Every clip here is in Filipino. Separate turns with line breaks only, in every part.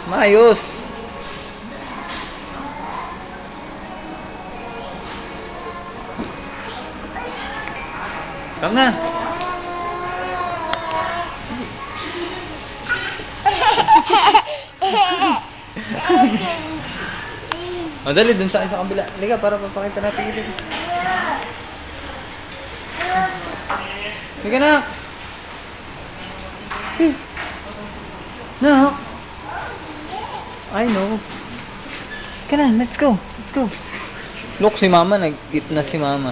Maayos. Come na. O, dali, dun sa kabila. Halika, para papakita natin ito. Halika, nak. Nak. I know. Halika na, let's go. Let's go. Look, si mama, nag-eat na si mama.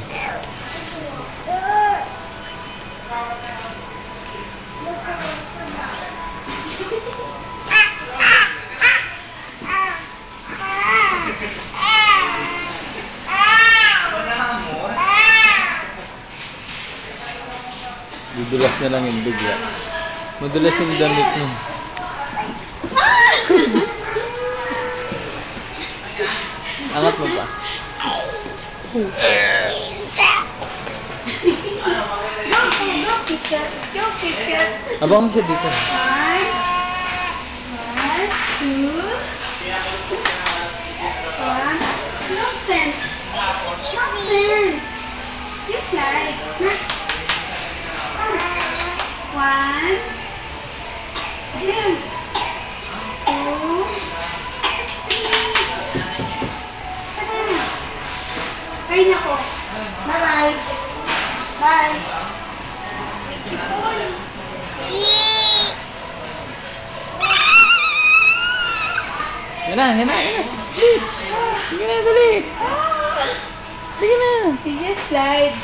Dudulas na lang yung bigla. Madulas yung damit mo. Angat mo pa. Abang mo siya dito.
1, 2, 1. Listen. Listen. You slide. 1, 2, 3. Ay, nako. Bye-bye. Bye.
Yan na, yan na, yan na. Sige na, dali. Sige na.
You just slide.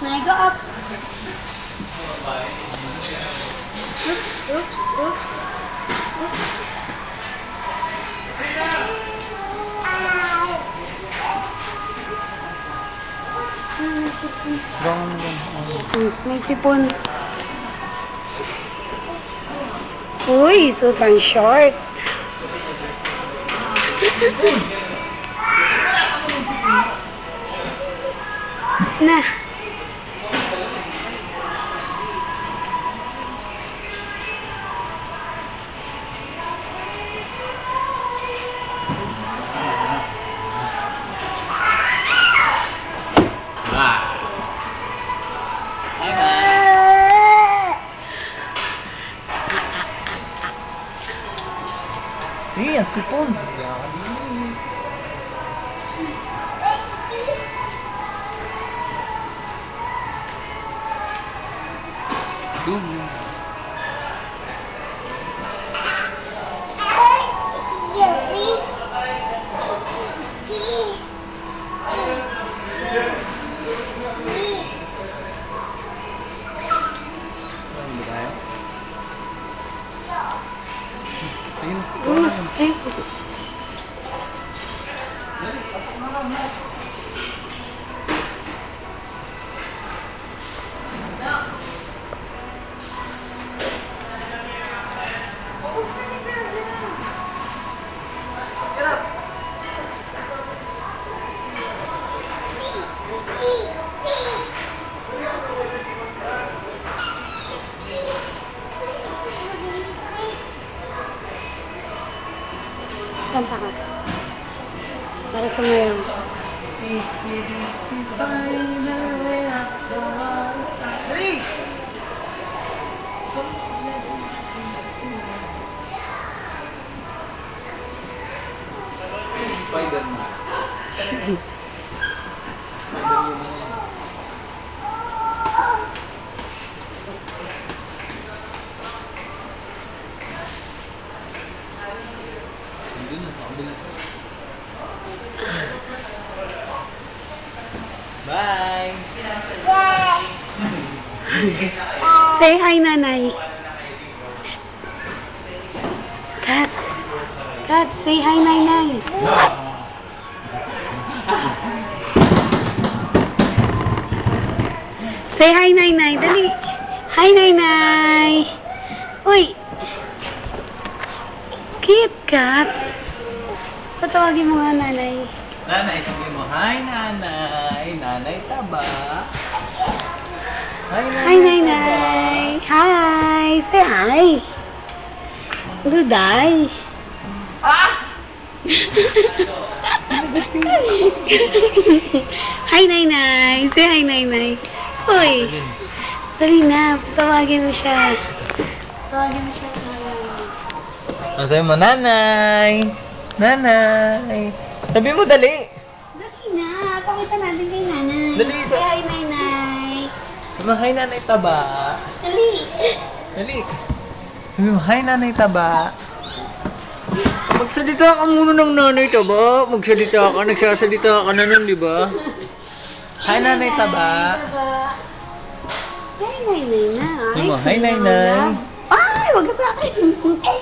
Now go up. Oops, oops, oops. Oops. May sipon.
Bangon mo lang.
May sipon. Uy, suit ang short. Na.
Sige, ang sipon. Doon.
Thank you. Kanta ka. Para sa ngayon.
Spider-Man. Bye!
Say hi, Nanay. Shh. Kat. Kat, say hi, Nanay. Say hi, Nanay. Dali. Hi, Nanay. Uy. Shh. Kit, Kat. Patawagin mo nga, Nanay.
Nanay, sabi mo, hi nanay. Nanay taba. Hi nanay.
Hi, Nainay. Hi. Say hi. Good eye. Hi, Nainay. Say hi, Nainay. Hoy. Dali na. Tawagin mo siya. Tawagin mo siya.
Ano sabi mo, nanay. Nanay. Sabi mo, dali.
Dali na. Pakita natin kay Nanay.
Dali,
Say hi, Nainay.
Sabi mo, hi nanay taba.
Dali.
Dali. Sabi mo, hi nanay taba. Magsalita ka muna ng nanay taba. Magsalita ka. Nagsasalita ka na nun, di ba? Hi nanay taba.
Hi, Nainay na.
Sabi mo, hi nanay.
Ay, wag ka sa akin. Ay.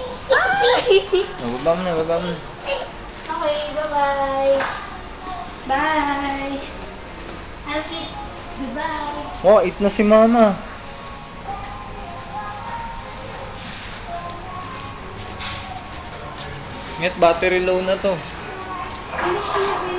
Baba mo na, baba mo na.
Okay, bye-bye. Bye. Alfie, goodbye.
Oh, eat na si mama. Nget, battery low na to.
Finish na natin.